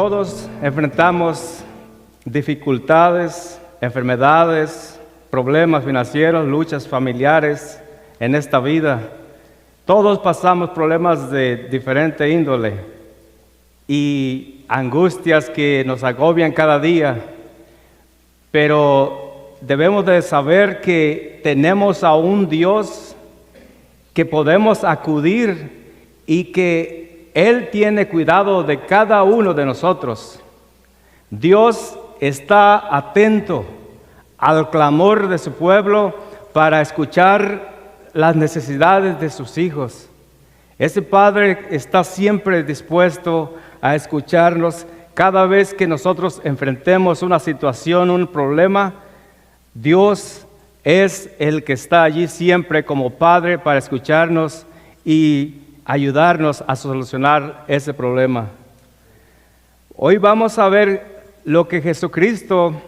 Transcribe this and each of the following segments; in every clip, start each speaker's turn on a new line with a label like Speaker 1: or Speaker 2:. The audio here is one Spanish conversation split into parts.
Speaker 1: todos enfrentamos dificultades, enfermedades, problemas financieros, luchas familiares en esta vida. Todos pasamos problemas de diferente índole y angustias que nos agobian cada día, pero debemos de saber que tenemos a un Dios que podemos acudir y que Él tiene cuidado de cada uno de nosotros. Dios está atento al clamor de su pueblo para escuchar las necesidades de sus hijos. Ese Padre está siempre dispuesto a escucharnos cada vez que nosotros enfrentemos una situación, un problema. Dios es el que está allí siempre como Padre para escucharnos y ayudarnos a solucionar ese problema. Hoy vamos a ver lo que Jesucristo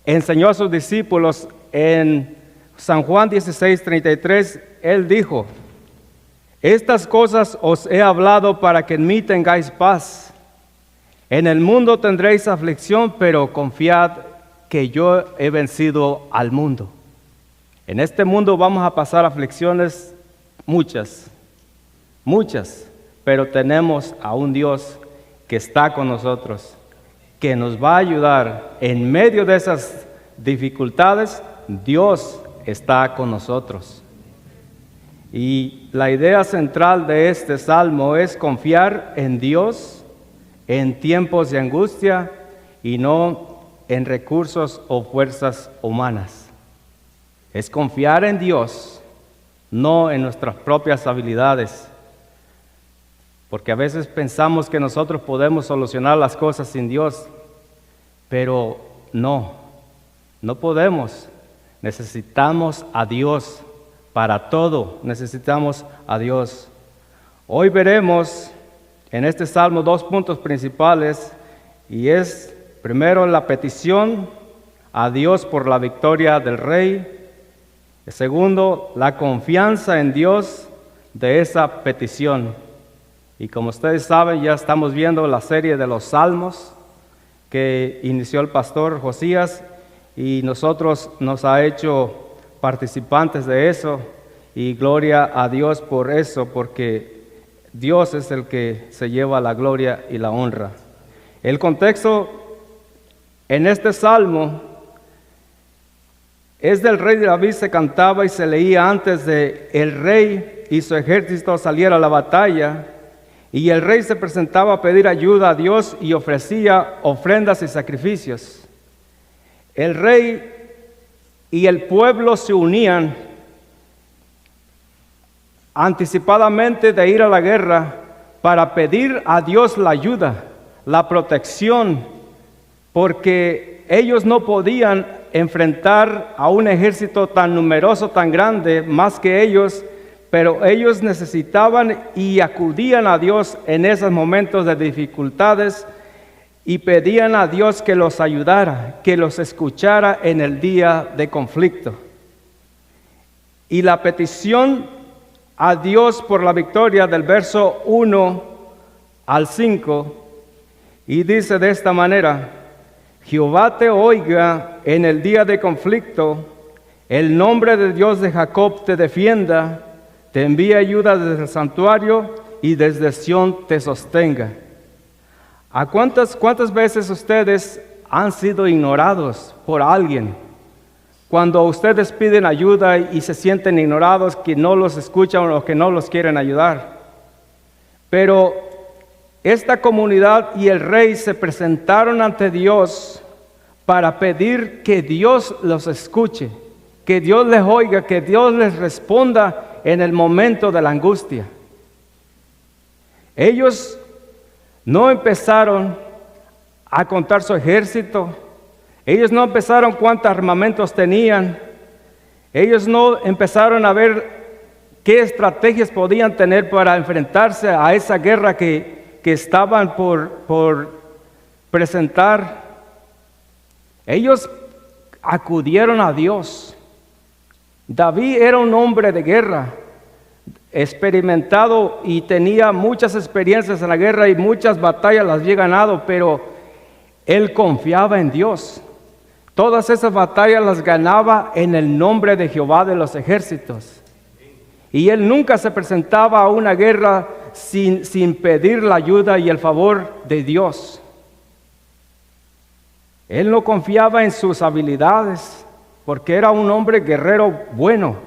Speaker 1: enseñó a sus discípulos en San Juan 16:33. Él dijo: estas cosas os he hablado para que en mí tengáis paz. En el mundo tendréis aflicción, pero confiad que yo he vencido al mundo. En este mundo vamos a pasar aflicciones muchas, pero tenemos a un Dios que está con nosotros, que nos va a ayudar en medio de esas dificultades. Dios está con nosotros. Y la idea central de este salmo es confiar en Dios en tiempos de angustia y no en recursos o fuerzas humanas. Es confiar en Dios, no en nuestras propias habilidades, porque a veces pensamos que nosotros podemos solucionar las cosas sin Dios, pero no podemos. Necesitamos a Dios para todo, necesitamos a Dios. Hoy veremos en este salmo dos puntos principales, y es primero la petición a Dios por la victoria del rey. Segundo, la confianza en Dios de esa petición. Y como ustedes saben, ya estamos viendo la serie de los salmos que inició el pastor Josías, y nosotros nos ha hecho participantes de eso, y gloria a Dios por eso, porque Dios es el que se lleva la gloria y la honra. El contexto en este salmo es del rey David. Se cantaba y se leía antes de el rey y su ejército saliera a la batalla, y el rey se presentaba a pedir ayuda a Dios y ofrecía ofrendas y sacrificios. El rey y el pueblo se unían anticipadamente de ir a la guerra para pedir a Dios la ayuda, la protección, porque ellos no podían enfrentar a un ejército tan numeroso, tan grande, más que ellos, pero ellos necesitaban y acudían a Dios en esos momentos de dificultades y pedían a Dios que los ayudara, que los escuchara en el día de conflicto. Y la petición a Dios por la victoria del verso 1 al 5, y dice de esta manera: Jehová te oiga en el día de conflicto, el nombre de Dios de Jacob te defienda, te envíe ayuda desde el santuario y desde Sión te sostenga. ¿A cuántas veces ustedes han sido ignorados por alguien? Cuando ustedes piden ayuda y se sienten ignorados, que no los escuchan o que no los quieren ayudar. Pero esta comunidad y el rey se presentaron ante Dios para pedir que Dios los escuche, que Dios les oiga, que Dios les responda en el momento de la angustia. Ellos no empezaron a contar su ejército. Ellos no empezaron cuántos armamentos tenían. Ellos no empezaron a ver qué estrategias podían tener para enfrentarse a esa guerra que estaban por presentar. Ellos acudieron a Dios. David era un hombre de guerra. experimentado y tenía muchas experiencias en la guerra y muchas batallas las había ganado, pero él confiaba en Dios. Todas esas batallas las ganaba en el nombre de Jehová de los ejércitos. Y él nunca se presentaba a una guerra sin pedir la ayuda y el favor de Dios. Él no confiaba en sus habilidades, porque era un hombre guerrero bueno.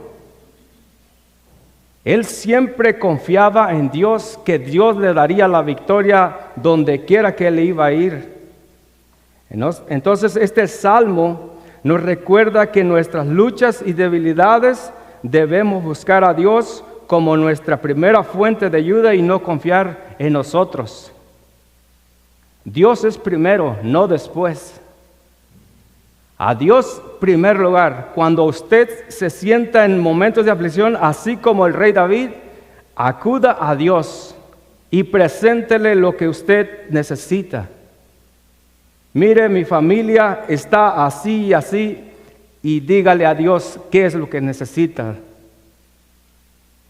Speaker 1: Él siempre confiaba en Dios, que Dios le daría la victoria donde quiera que él iba a ir. Entonces este salmo nos recuerda que en nuestras luchas y debilidades debemos buscar a Dios como nuestra primera fuente de ayuda y no confiar en nosotros. Dios es primero, no después. A Dios primer lugar. Cuando usted se sienta en momentos de aflicción, así como el rey David, acuda a Dios y preséntele lo que usted necesita. Mire, mi familia está así y así, y dígale a Dios qué es lo que necesita.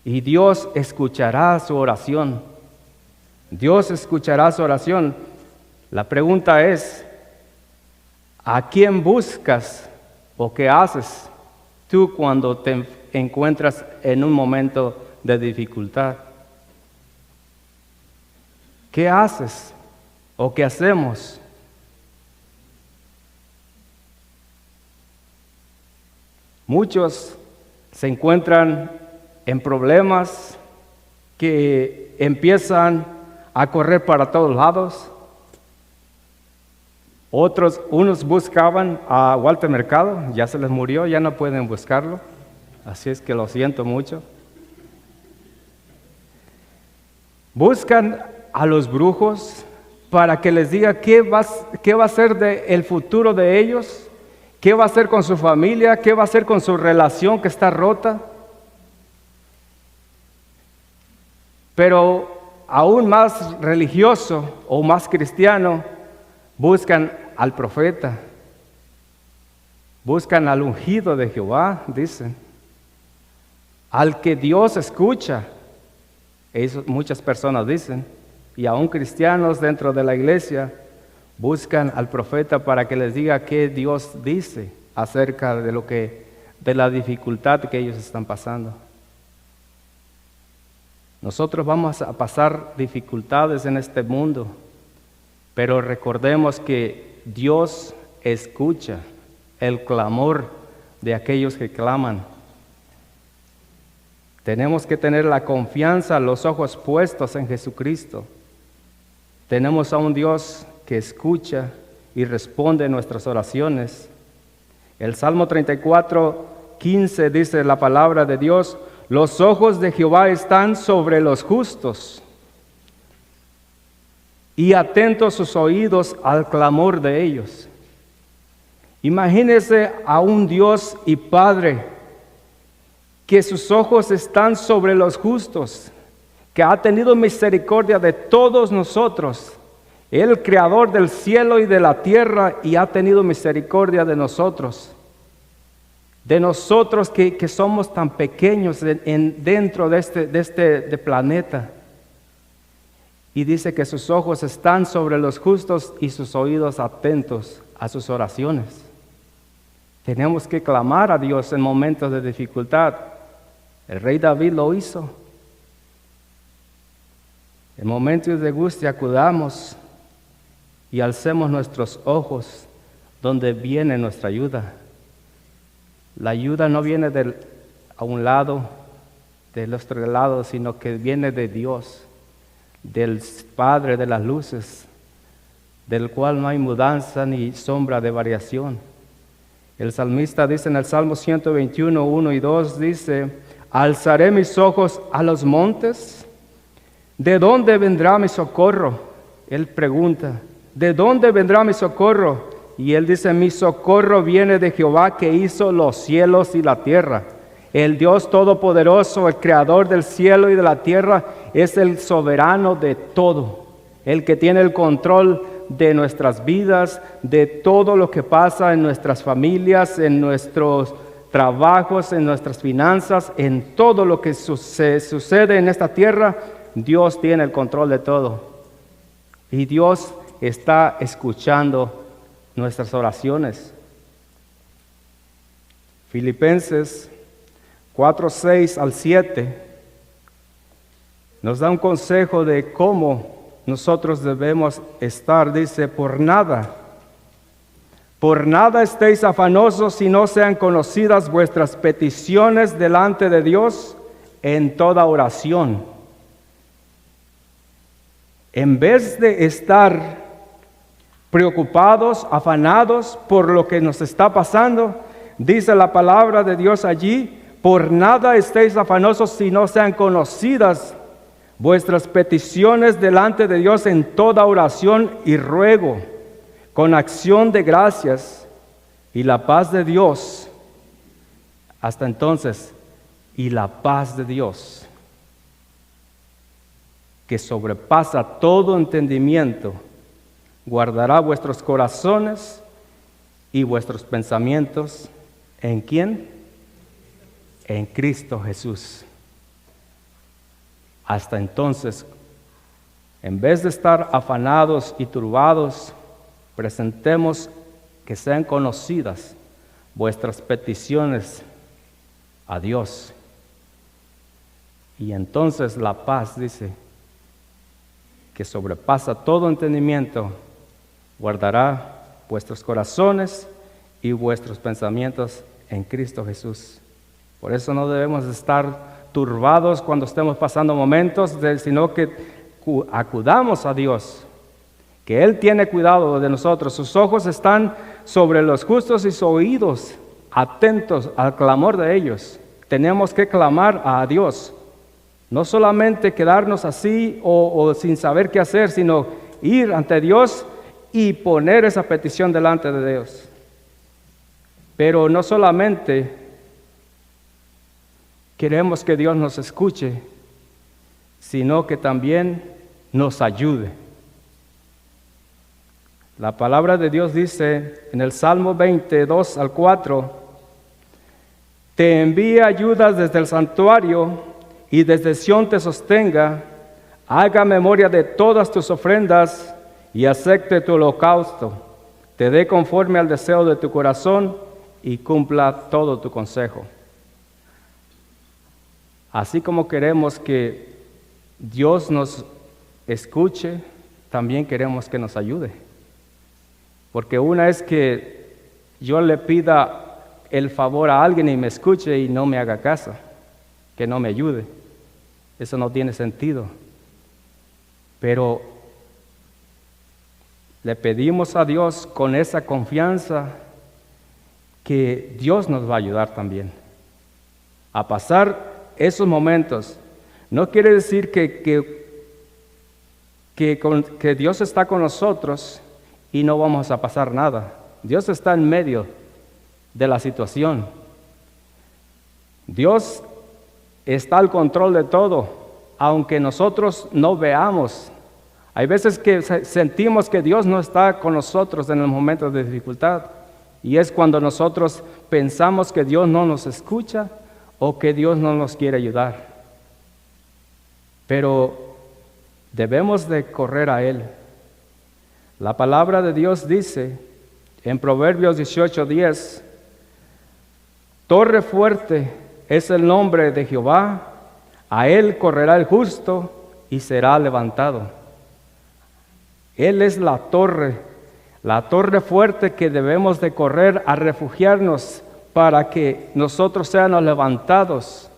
Speaker 1: Y Dios escuchará su oración. Dios escuchará su oración. La pregunta es, ¿a quién buscas o qué haces tú cuando te encuentras en un momento de dificultad? ¿Qué haces o qué hacemos? Muchos se encuentran en problemas que empiezan a correr para todos lados. Unos buscaban a Walter Mercado, ya se les murió, ya no pueden buscarlo, así es que lo siento mucho. Buscan a los brujos para que les diga qué va a ser el futuro de ellos, qué va a hacer con su familia, qué va a hacer con su relación que está rota. Pero aún más religioso o más cristiano, buscan al profeta, buscan al ungido de Jehová, dicen, al que Dios escucha. Eso muchas personas dicen, y aún cristianos dentro de la iglesia buscan al profeta para que les diga qué Dios dice acerca de la dificultad que ellos están pasando. Nosotros vamos a pasar dificultades en este mundo, pero recordemos que Dios escucha el clamor de aquellos que claman. Tenemos que tener la confianza, los ojos puestos en Jesucristo. Tenemos a un Dios que escucha y responde nuestras oraciones. El Salmo 34:15 dice la palabra de Dios: los ojos de Jehová están sobre los justos, y atentos sus oídos al clamor de ellos. Imagínese a un Dios y Padre que sus ojos están sobre los justos, que ha tenido misericordia de todos nosotros, el creador del cielo y de la tierra, y ha tenido misericordia de nosotros que somos tan pequeños dentro de este planeta. Y dice que sus ojos están sobre los justos y sus oídos atentos a sus oraciones. Tenemos que clamar a Dios en momentos de dificultad. El rey David lo hizo. En momentos de angustia acudamos y alcemos nuestros ojos donde viene nuestra ayuda. La ayuda no viene a un lado, del otro lado, sino que viene de Dios, del Padre de las luces, del cual no hay mudanza ni sombra de variación. El salmista dice en el Salmo 121, 1 y 2, dice: alzaré mis ojos a los montes, ¿de dónde vendrá mi socorro? Él pregunta, ¿de dónde vendrá mi socorro? Y él dice: mi socorro viene de Jehová, que hizo los cielos y la tierra. El Dios todopoderoso, el creador del cielo y de la tierra, es el soberano de todo, el que tiene el control de nuestras vidas, de todo lo que pasa en nuestras familias, en nuestros trabajos, en nuestras finanzas, en todo lo que sucede en esta tierra, Dios tiene el control de todo. Y Dios está escuchando nuestras oraciones. Filipenses 4:6 al 7 nos da un consejo de cómo nosotros debemos estar. Dice, por nada estéis afanosos si no sean conocidas vuestras peticiones delante de Dios en toda oración. En vez de estar preocupados, afanados por lo que nos está pasando, dice la palabra de Dios allí, por nada estéis afanosos si no sean conocidas vuestras peticiones delante de Dios en toda oración y ruego, con acción de gracias, y la paz de Dios, hasta entonces, y la paz de Dios, que sobrepasa todo entendimiento, guardará vuestros corazones y vuestros pensamientos, ¿en quién? En Cristo Jesús. Hasta entonces, en vez de estar afanados y turbados, presentemos que sean conocidas vuestras peticiones a Dios. Y entonces la paz, dice, que sobrepasa todo entendimiento, guardará vuestros corazones y vuestros pensamientos en Cristo Jesús. Por eso no debemos estar turbados cuando estemos pasando momentos, sino que acudamos a Dios, que Él tiene cuidado de nosotros. Sus ojos están sobre los justos y sus oídos atentos al clamor de ellos. Tenemos que clamar a Dios, no solamente quedarnos así o sin saber qué hacer, sino ir ante Dios y poner esa petición delante de Dios. Pero no solamente queremos que Dios nos escuche, sino que también nos ayude. La palabra de Dios dice en el Salmo 22 al 4, te envía ayudas desde el santuario y desde Sión te sostenga, haga memoria de todas tus ofrendas y acepte tu holocausto, te dé conforme al deseo de tu corazón y cumpla todo tu consejo. Así como queremos que Dios nos escuche, también queremos que nos ayude. Porque una es que yo le pida el favor a alguien y me escuche y no me haga caso, que no me ayude. Eso no tiene sentido. Pero le pedimos a Dios con esa confianza que Dios nos va a ayudar también a pasar esos momentos. No quiere decir que Dios está con nosotros y no vamos a pasar nada. Dios está en medio de la situación. Dios está al control de todo, aunque nosotros no veamos. Hay veces que sentimos que Dios no está con nosotros en los momentos de dificultad, y es cuando nosotros pensamos que Dios no nos escucha o que Dios no nos quiere ayudar. Pero debemos de correr a Él. La palabra de Dios dice en Proverbios 18:10, torre fuerte es el nombre de Jehová, a Él correrá el justo y será levantado. Él es la torre fuerte que debemos de correr a refugiarnos para que nosotros seamos levantados.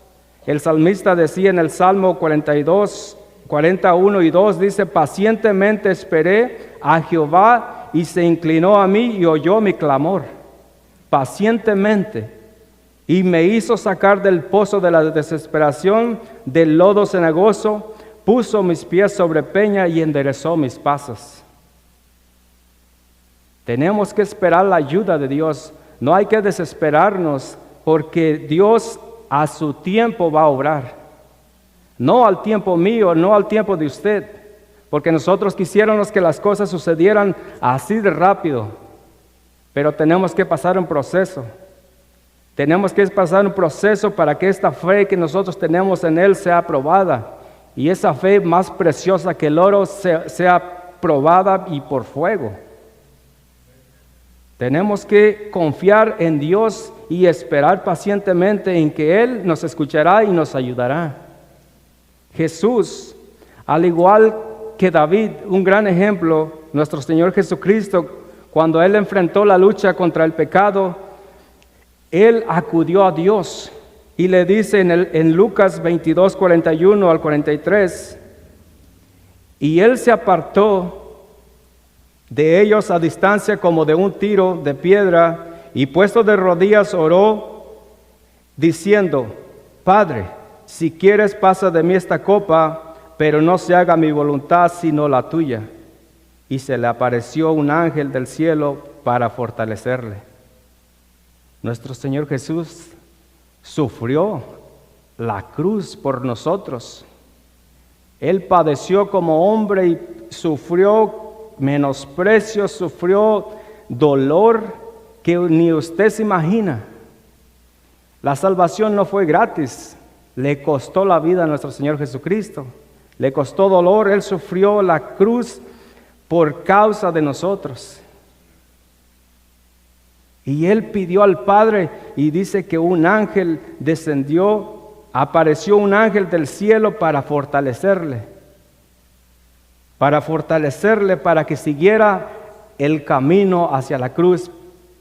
Speaker 1: El salmista decía en el Salmo 41 y 2, dice, pacientemente esperé a Jehová y se inclinó a mí y oyó mi clamor. Pacientemente. Y me hizo sacar del pozo de la desesperación, del lodo cenagoso, puso mis pies sobre peña y enderezó mis pasos. Tenemos que esperar la ayuda de Dios. No hay que desesperarnos, porque Dios a su tiempo va a obrar. No al tiempo mío, no al tiempo de usted, porque nosotros quisiéramos que las cosas sucedieran así de rápido, pero tenemos que pasar un proceso. Tenemos que pasar un proceso para que esta fe que nosotros tenemos en Él sea probada. Y esa fe más preciosa que el oro sea probada y por fuego. Tenemos que confiar en Dios y esperar pacientemente en que Él nos escuchará y nos ayudará. Jesús, al igual que David, un gran ejemplo, nuestro Señor Jesucristo, cuando Él enfrentó la lucha contra el pecado, Él acudió a Dios y le dice en Lucas 22, 41 al 43, y Él se apartó de ellos a distancia como de un tiro de piedra, y puesto de rodillas oró, diciendo: Padre, si quieres pasa de mí esta copa, pero no se haga mi voluntad sino la tuya. Y se le apareció un ángel del cielo para fortalecerle. Nuestro Señor Jesús sufrió la cruz por nosotros. Él padeció como hombre y sufrió menosprecio, sufrió dolor que ni usted se imagina. La salvación no fue gratis, le costó la vida a nuestro Señor Jesucristo, le costó dolor, Él sufrió la cruz por causa de nosotros. Y Él pidió al Padre y dice que un ángel descendió, apareció un ángel del cielo para fortalecerle, para que siguiera el camino hacia la cruz,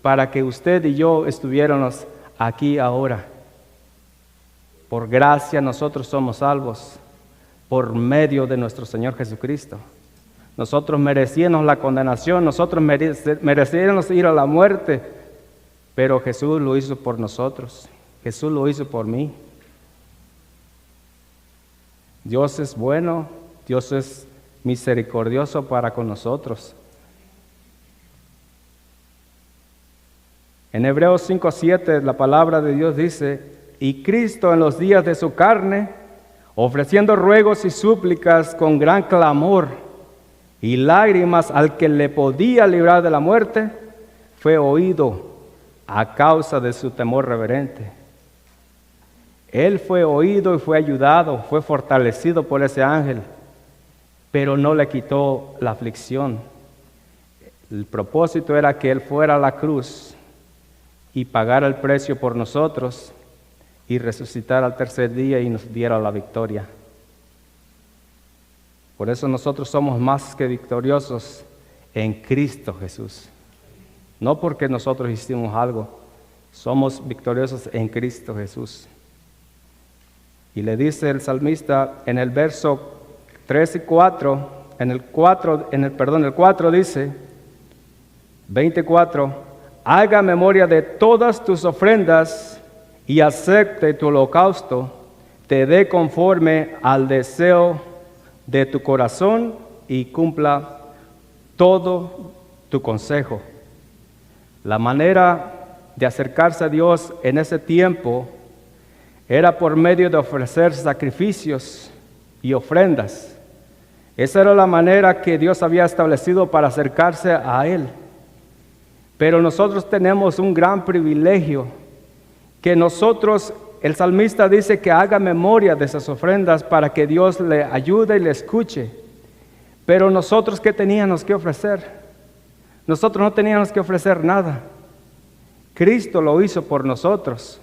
Speaker 1: para que usted y yo estuviéramos aquí ahora. Por gracia nosotros somos salvos, por medio de nuestro Señor Jesucristo. Nosotros merecíamos la condenación, nosotros merecíamos ir a la muerte, pero Jesús lo hizo por nosotros, Jesús lo hizo por mí. Dios es bueno, Dios es misericordioso para con nosotros. En Hebreos 5:7 la palabra de Dios dice: y Cristo en los días de su carne, ofreciendo ruegos y súplicas con gran clamor y lágrimas al que le podía librar de la muerte, fue oído a causa de su temor reverente. Él fue oído y fue ayudado, fue fortalecido por ese ángel, pero no le quitó la aflicción. El propósito era que Él fuera a la cruz y pagara el precio por nosotros y resucitara al tercer día y nos diera la victoria. Por eso nosotros somos más que victoriosos en Cristo Jesús. No porque nosotros hicimos algo, somos victoriosos en Cristo Jesús. Y le dice el salmista en el verso 3 y 4, el 4 dice, 24, haga memoria de todas tus ofrendas y acepte tu holocausto, te dé conforme al deseo de tu corazón y cumpla todo tu consejo. La manera de acercarse a Dios en ese tiempo era por medio de ofrecer sacrificios y ofrendas. Esa era la manera que Dios había establecido para acercarse a Él. Pero nosotros tenemos un gran privilegio, que nosotros, el salmista dice que haga memoria de esas ofrendas para que Dios le ayude y le escuche. Pero nosotros, ¿qué teníamos que ofrecer? Nosotros no teníamos que ofrecer nada. Cristo lo hizo por nosotros.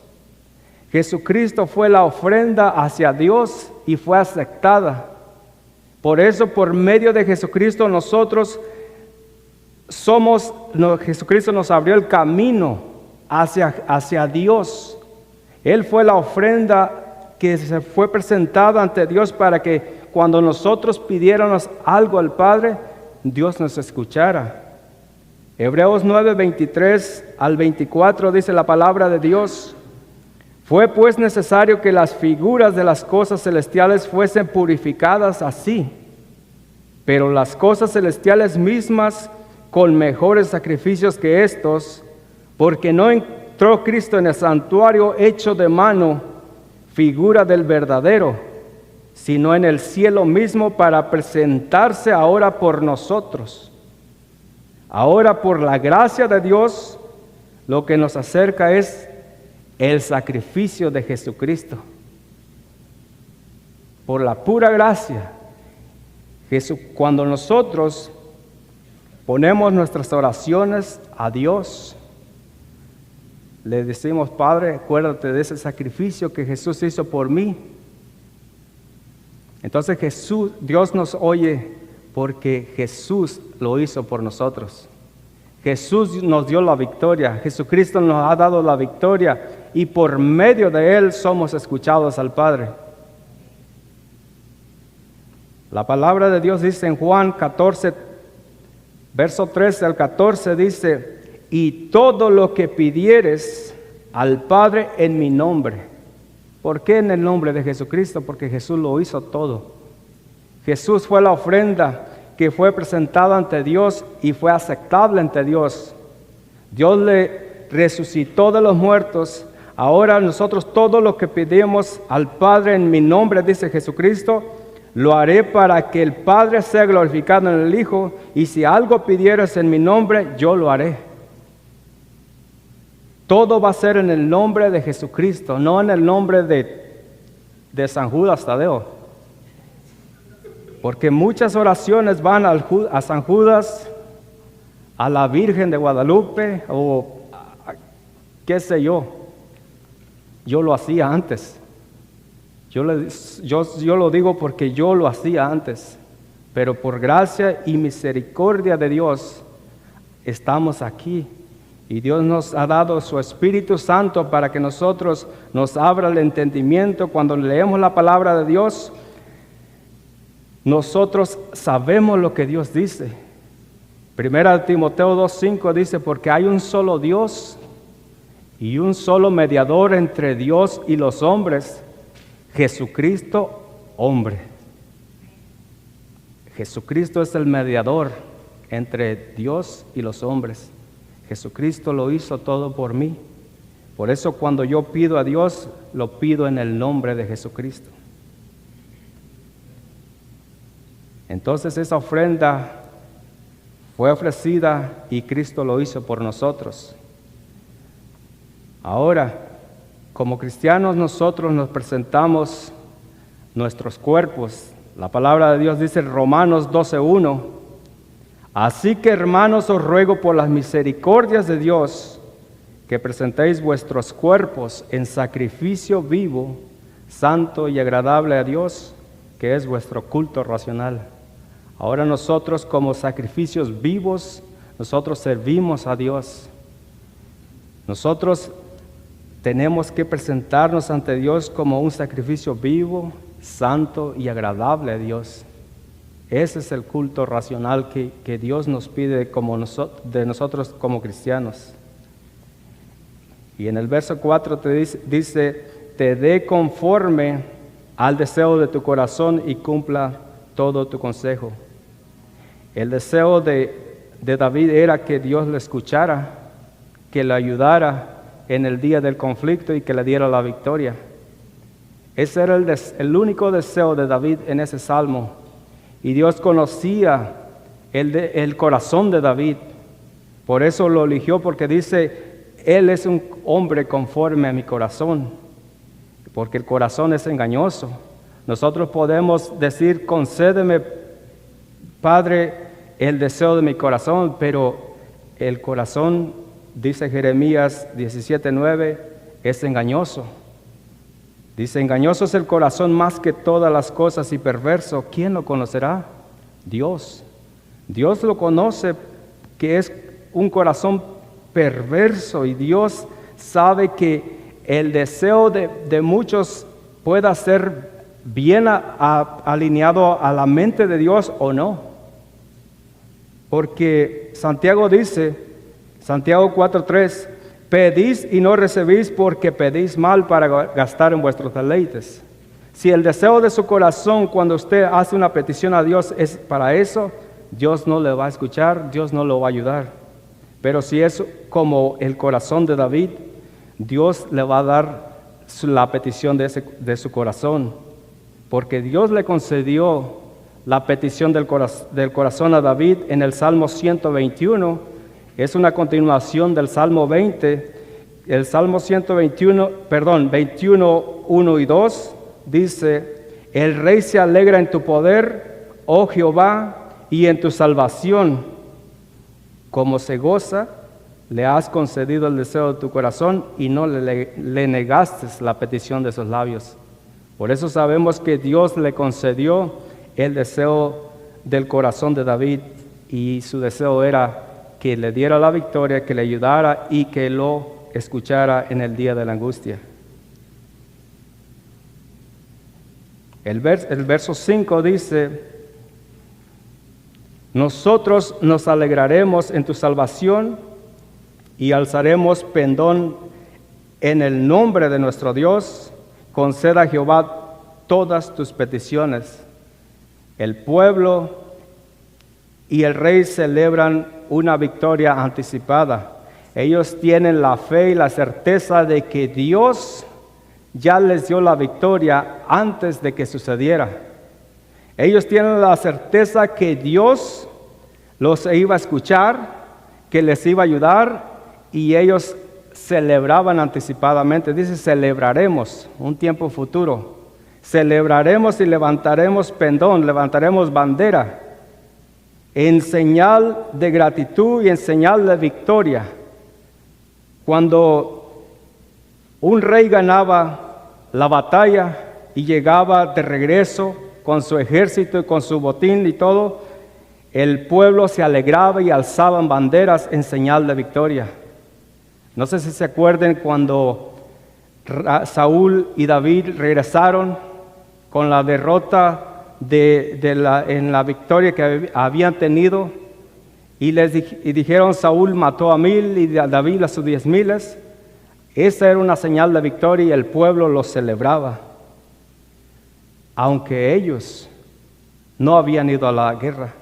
Speaker 1: Jesucristo fue la ofrenda hacia Dios y fue aceptada. Por eso, por medio de Jesucristo, Jesucristo nos abrió el camino hacia Dios. Él fue la ofrenda que se fue presentada ante Dios para que cuando nosotros pidiéramos algo al Padre, Dios nos escuchara. Hebreos 9, 23 al 24 dice la palabra de Dios: fue pues necesario que las figuras de las cosas celestiales fuesen purificadas así, pero las cosas celestiales mismas con mejores sacrificios que estos, porque no entró Cristo en el santuario hecho de mano, figura del verdadero, sino en el cielo mismo para presentarse ahora por nosotros. Ahora, por la gracia de Dios, lo que nos acerca es el sacrificio de Jesucristo. Por la pura gracia, cuando nosotros ponemos nuestras oraciones a Dios, le decimos: Padre, acuérdate de ese sacrificio que Jesús hizo por mí. Entonces Dios nos oye porque Jesús lo hizo por nosotros. Jesús nos dio la victoria, Jesucristo nos ha dado la victoria y por medio de Él somos escuchados al Padre. La palabra de Dios dice en Juan 14, verso 13 al 14, dice: y todo lo que pidieres al Padre en mi nombre. ¿Por qué en el nombre de Jesucristo? Porque Jesús lo hizo todo. Jesús fue la ofrenda que fue presentada ante Dios y fue aceptable ante Dios. Dios le resucitó de los muertos. Ahora nosotros todo lo que pedimos al Padre en mi nombre, dice Jesucristo, lo haré para que el Padre sea glorificado en el Hijo, y si algo pidieres en mi nombre, yo lo haré. Todo va a ser en el nombre de Jesucristo, no en el nombre de San Judas Tadeo. Porque muchas oraciones van a San Judas, a la Virgen de Guadalupe, o qué sé yo. Yo lo hacía antes. Yo lo digo porque yo lo hacía antes. Pero por gracia y misericordia de Dios, estamos aquí. Y Dios nos ha dado su Espíritu Santo para que nosotros nos abra el entendimiento. Cuando leemos la palabra de Dios, nosotros sabemos lo que Dios dice. Primera Timoteo 2:5 dice: porque hay un solo Dios y un solo mediador entre Dios y los hombres, Jesucristo, hombre. Jesucristo es el mediador entre Dios y los hombres. Jesucristo lo hizo todo por mí. Por eso cuando yo pido a Dios, lo pido en el nombre de Jesucristo. Entonces esa ofrenda fue ofrecida y Cristo lo hizo por nosotros. Ahora, como cristianos, nosotros nos presentamos nuestros cuerpos. La palabra de Dios dice en Romanos 12:1: así que, hermanos, os ruego por las misericordias de Dios que presentéis vuestros cuerpos en sacrificio vivo, santo y agradable a Dios, que es vuestro culto racional. Ahora nosotros, como sacrificios vivos, nosotros servimos a Dios. Nosotros tenemos que presentarnos ante Dios como un sacrificio vivo, santo y agradable a Dios. Ese es el culto racional que Dios nos pide de nosotros como cristianos. Y en el verso 4 te dice: te dé conforme al deseo de tu corazón y cumpla todo tu consejo. El deseo de David era que Dios le escuchara, que le ayudara en el día del conflicto y que le diera la victoria. Ese era el único deseo de David en ese salmo. Y Dios conocía el corazón de David. Por eso lo eligió, porque dice: Él es un hombre conforme a mi corazón. Porque el corazón es engañoso. Nosotros podemos decir: concédeme, Padre, el deseo de mi corazón, pero el corazón, dice Jeremías 17:9, es engañoso. Dice: engañoso es el corazón más que todas las cosas y perverso. ¿Quién lo conocerá? Dios. Dios lo conoce, que es un corazón perverso, y Dios sabe que el deseo de muchos pueda ser bien alineado a la mente de Dios o no. Porque Santiago dice, Santiago 4:3, pedís y no recibís porque pedís mal para gastar en vuestros deleites. Si el deseo de su corazón cuando usted hace una petición a Dios es para eso, Dios no le va a escuchar, Dios no lo va a ayudar. Pero si es como el corazón de David, Dios le va a dar la petición de su corazón. Porque Dios le concedió la petición del corazón a David en el Salmo 121. Es una continuación del Salmo 20, El Salmo 21, 1 y 2 dice: el rey se alegra en tu poder, oh Jehová, y en tu salvación. Como se goza, le has concedido el deseo de tu corazón y no le negaste la petición de sus labios. Por eso sabemos que Dios le concedió el deseo del corazón de David, y su deseo era que le diera la victoria, que le ayudara y que lo escuchara en el día de la angustia. El verso 5 dice: nosotros nos alegraremos en tu salvación y alzaremos pendón en el nombre de nuestro Dios. Conceda a Jehová todas tus peticiones. El pueblo y el rey celebran una victoria anticipada. Ellos tienen la fe y la certeza de que Dios ya les dio la victoria antes de que sucediera. Ellos tienen la certeza que Dios los iba a escuchar, que les iba a ayudar, y ellos celebraban anticipadamente. Dice: celebraremos, un tiempo futuro. Celebraremos y levantaremos pendón, levantaremos bandera, en señal de gratitud y en señal de victoria. Cuando un rey ganaba la batalla y llegaba de regreso con su ejército y con su botín y todo, el pueblo se alegraba y alzaban banderas en señal de victoria. No sé si se acuerdan cuando Saúl y David regresaron con la derrota en la victoria que habían tenido, y dijeron: Saúl mató a 1000 y David a sus 10,000. Esa era una señal de victoria y el pueblo lo celebraba, aunque ellos no habían ido a la guerra.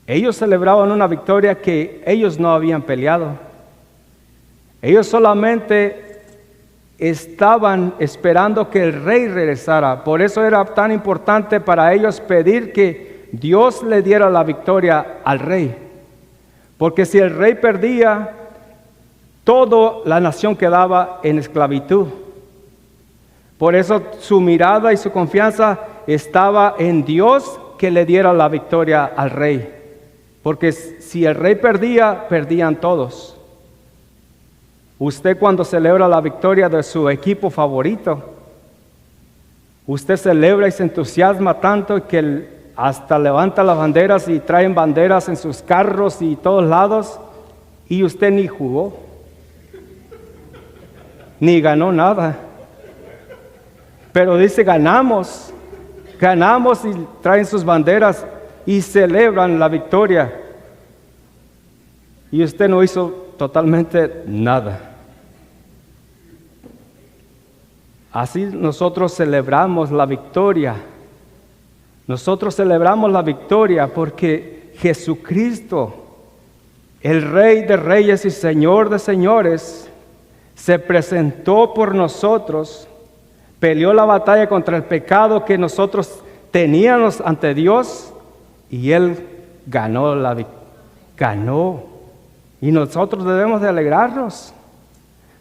Speaker 1: Ellos celebraban una victoria que ellos no habían peleado. Ellos solamente estaban esperando que el rey regresara. Por eso era tan importante para ellos pedir que Dios le diera la victoria al rey. Porque si el rey perdía, toda la nación quedaba en esclavitud. Por eso su mirada y su confianza estaba en Dios, que le diera la victoria al rey. Porque si el rey perdía, perdían todos. Usted, cuando celebra la victoria de su equipo favorito, usted celebra y se entusiasma tanto que hasta levanta las banderas y traen banderas en sus carros y todos lados, y usted ni jugó, ni ganó nada. Pero dice: ganamos y traen sus banderas y celebran la victoria. Y usted no hizo totalmente nada. Así nosotros celebramos la victoria. Nosotros celebramos la victoria porque Jesucristo, el Rey de Reyes y Señor de Señores, se presentó por nosotros, peleó la batalla contra el pecado que nosotros teníamos ante Dios, y Él ganó ganó. Y nosotros debemos de alegrarnos.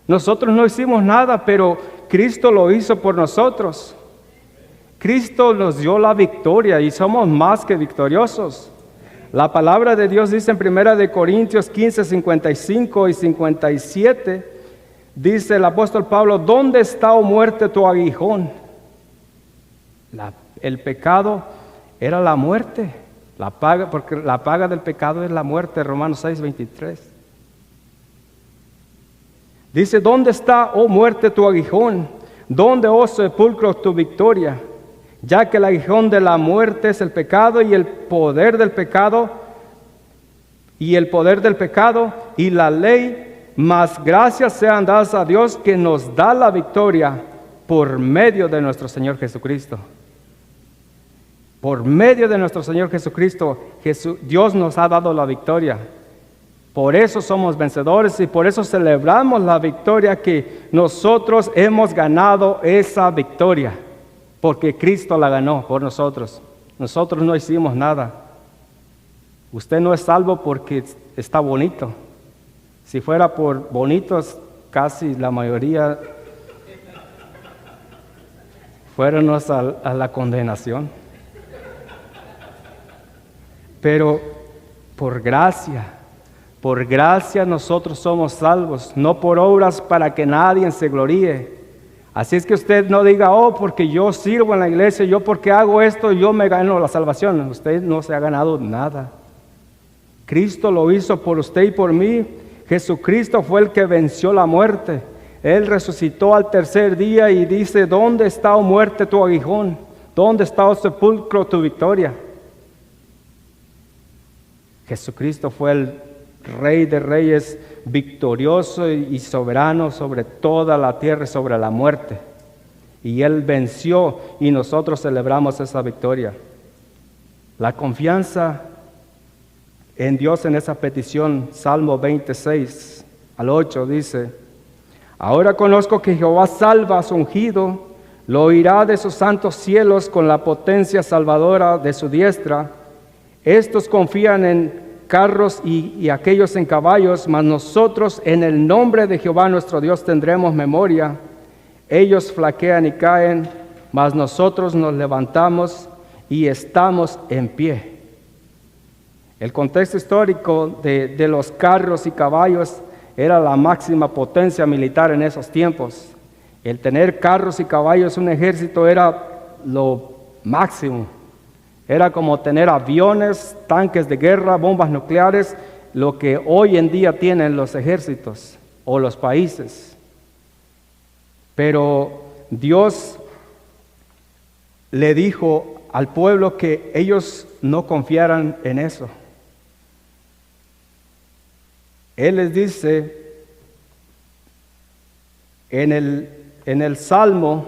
Speaker 1: Nosotros no hicimos nada, pero Cristo lo hizo por nosotros. Cristo nos dio la victoria y somos más que victoriosos. La palabra de Dios dice en 1 Corintios 15, 55 y 57, dice el apóstol Pablo: ¿dónde está, oh muerte, tu aguijón? El pecado era la muerte. Porque la paga del pecado es la muerte, Romanos 6, 23. Dice: ¿dónde está, oh muerte, tu aguijón? ¿Dónde, oh sepulcro, tu victoria? Ya que el aguijón de la muerte es el pecado, y el poder del pecado y la ley, mas gracias sean dadas a Dios, que nos da la victoria por medio de nuestro Señor Jesucristo. Por medio de nuestro Señor Jesucristo, Dios nos ha dado la victoria. Por eso somos vencedores y por eso celebramos la victoria, que nosotros hemos ganado esa victoria, porque Cristo la ganó por nosotros. Nosotros no hicimos nada. Usted no es salvo porque está bonito. Si fuera por bonitos, casi la mayoría fuéramos a la condenación. Pero por gracia nosotros somos salvos, no por obras para que nadie se gloríe. Así es que usted no diga, oh, porque yo sirvo en la iglesia, yo porque hago esto, yo me gano la salvación. Usted no se ha ganado nada. Cristo lo hizo por usted y por mí. Jesucristo fue el que venció la muerte. Él resucitó al tercer día y dice, ¿dónde está, oh muerte, tu aguijón? ¿Dónde está, oh sepulcro, tu victoria? Jesucristo fue el Rey de Reyes, victorioso y soberano sobre toda la tierra y sobre la muerte. Y Él venció y nosotros celebramos esa victoria. La confianza en Dios en esa petición, Salmo 26 al 8 dice, ahora conozco que Jehová salva a su ungido, lo oirá de sus santos cielos con la potencia salvadora de su diestra. Estos confían en carros y aquellos en caballos, mas nosotros en el nombre de Jehová nuestro Dios tendremos memoria. Ellos flaquean y caen, mas nosotros nos levantamos y estamos en pie. El contexto histórico de los carros y caballos era la máxima potencia militar en esos tiempos. El tener carros y caballos, un ejército, era lo máximo. Era como tener aviones, tanques de guerra, bombas nucleares, lo que hoy en día tienen los ejércitos o los países. Pero Dios le dijo al pueblo que ellos no confiaran en eso. Él les dice en el Salmo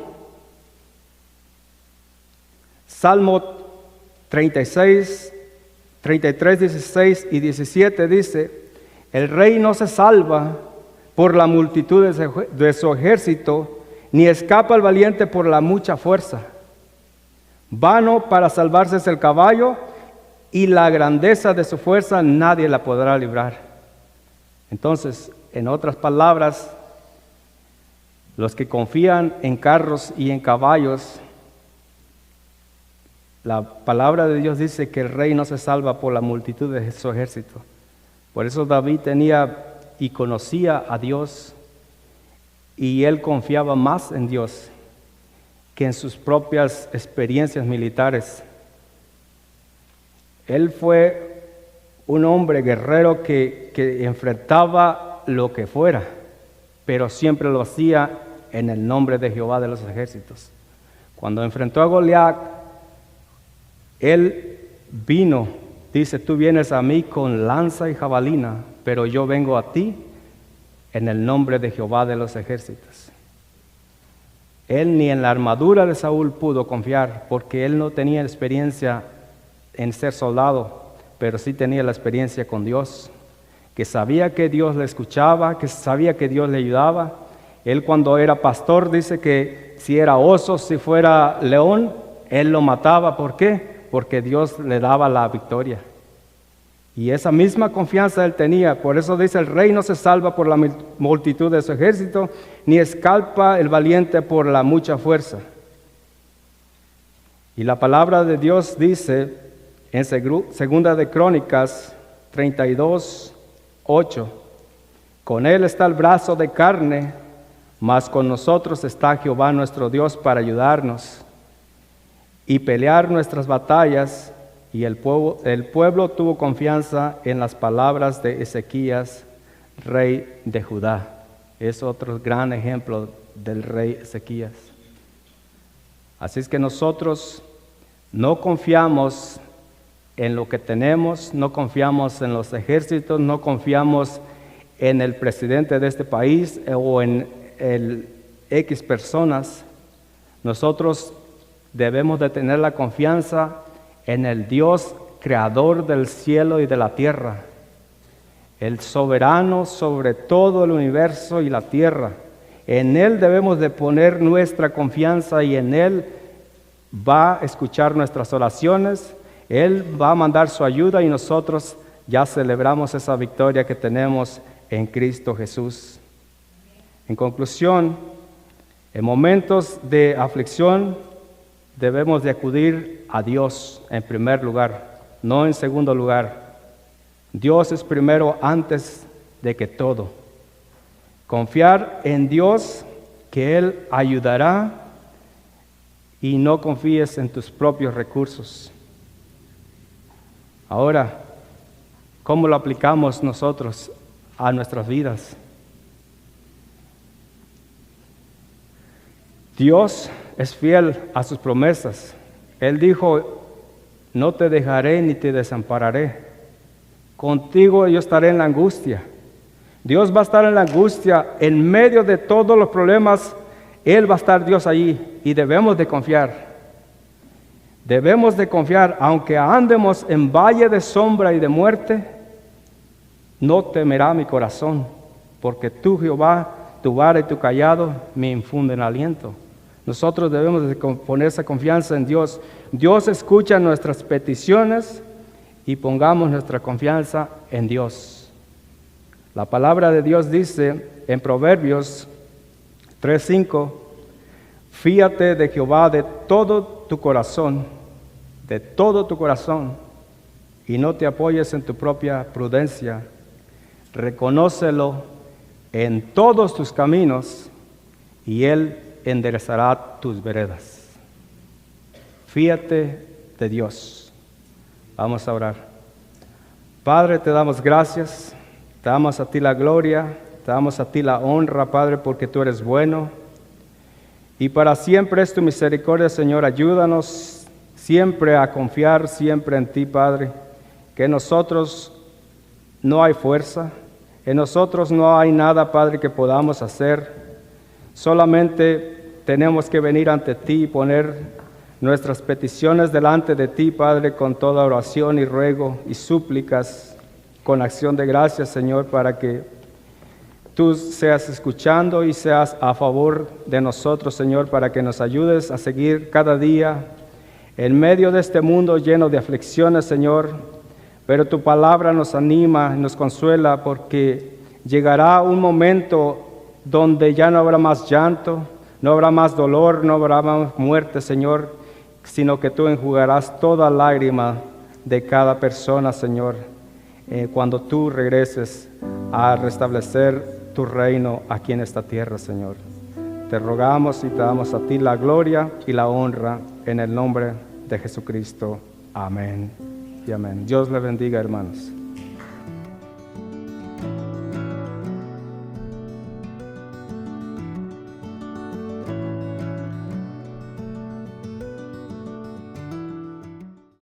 Speaker 1: 36, 33, 16 y 17 dice, el rey no se salva por la multitud de su ejército, ni escapa el valiente por la mucha fuerza. Vano para salvarse es el caballo, y la grandeza de su fuerza nadie la podrá librar. Entonces, en otras palabras, los que confían en carros y en caballos, la palabra de Dios dice que el rey no se salva por la multitud de su ejército. Por eso David tenía y conocía a Dios, y él confiaba más en Dios que en sus propias experiencias militares. Él fue un hombre guerrero que enfrentaba lo que fuera, pero siempre lo hacía en el nombre de Jehová de los ejércitos. Cuando enfrentó a Goliat, él vino, dice, tú vienes a mí con lanza y jabalina, pero yo vengo a ti en el nombre de Jehová de los ejércitos. Él ni en la armadura de Saúl pudo confiar, porque él no tenía experiencia en ser soldado, pero sí tenía la experiencia con Dios, que sabía que Dios le escuchaba, que sabía que Dios le ayudaba. Él cuando era pastor dice que si era oso, si fuera león, él lo mataba. ¿Por qué? Porque Dios le daba la victoria. Y esa misma confianza él tenía. Por eso dice, el rey no se salva por la multitud de su ejército, ni escapa el valiente por la mucha fuerza. Y la palabra de Dios dice en Segunda de Crónicas 32, 8, con él está el brazo de carne, mas con nosotros está Jehová nuestro Dios para ayudarnos y pelear nuestras batallas. Y el pueblo tuvo confianza en las palabras de Ezequías, rey de Judá. Es otro gran ejemplo del rey Ezequías. Así es que nosotros no confiamos en lo que tenemos, no confiamos en los ejércitos, no confiamos en el presidente de este país o en el X personas. Nosotros debemos de tener la confianza en el Dios creador del cielo y de la tierra, el soberano sobre todo el universo y la tierra. En Él debemos de poner nuestra confianza y en Él va a escuchar nuestras oraciones. Él va a mandar su ayuda y nosotros ya celebramos esa victoria que tenemos en Cristo Jesús. En conclusión, en momentos de aflicción debemos de acudir a Dios en primer lugar, no en segundo lugar. Dios es primero antes de que todo. Confiar en Dios, que Él ayudará, y no confíes en tus propios recursos. Ahora, ¿cómo lo aplicamos nosotros a nuestras vidas? Dios es fiel a sus promesas. Él dijo, no te dejaré ni te desampararé. Contigo yo estaré en la angustia. Dios va a estar en la angustia, en medio de todos los problemas. Él va a estar Dios allí y debemos de confiar. Debemos de confiar, aunque andemos en valle de sombra y de muerte, no temerá mi corazón, porque tú, Jehová, tu vara y tu cayado me infunden aliento. Nosotros debemos de poner esa confianza en Dios. Dios escucha nuestras peticiones y pongamos nuestra confianza en Dios. La palabra de Dios dice en Proverbios 3:5, fíate de Jehová de todo tu corazón, y no te apoyes en tu propia prudencia. Reconócelo en todos tus caminos, y Él enderezará tus veredas. Fíate de Dios. Vamos a orar. Padre, te damos gracias, te damos a ti la gloria, te damos a ti la honra, Padre, porque tú eres bueno. Y para siempre es tu misericordia, Señor. Ayúdanos siempre a confiar siempre en ti, Padre. Que en nosotros no hay fuerza, en nosotros no hay nada, Padre, que podamos hacer. Solamente tenemos que venir ante ti y poner nuestras peticiones delante de ti, Padre, con toda oración y ruego y súplicas, con acción de gracias, Señor, para que tú seas escuchando y seas a favor de nosotros, Señor, para que nos ayudes a seguir cada día en medio de este mundo lleno de aflicciones, Señor. Pero tu palabra nos anima, nos consuela, porque llegará un momento donde ya no habrá más llanto, no habrá más dolor, no habrá más muerte, Señor, sino que tú enjugarás toda lágrima de cada persona, Señor, cuando tú regreses a restablecer tu reino aquí en esta tierra, Señor. Te rogamos y te damos a ti la gloria y la honra en el nombre de Jesucristo. Amén y amén. Dios le bendiga, hermanos.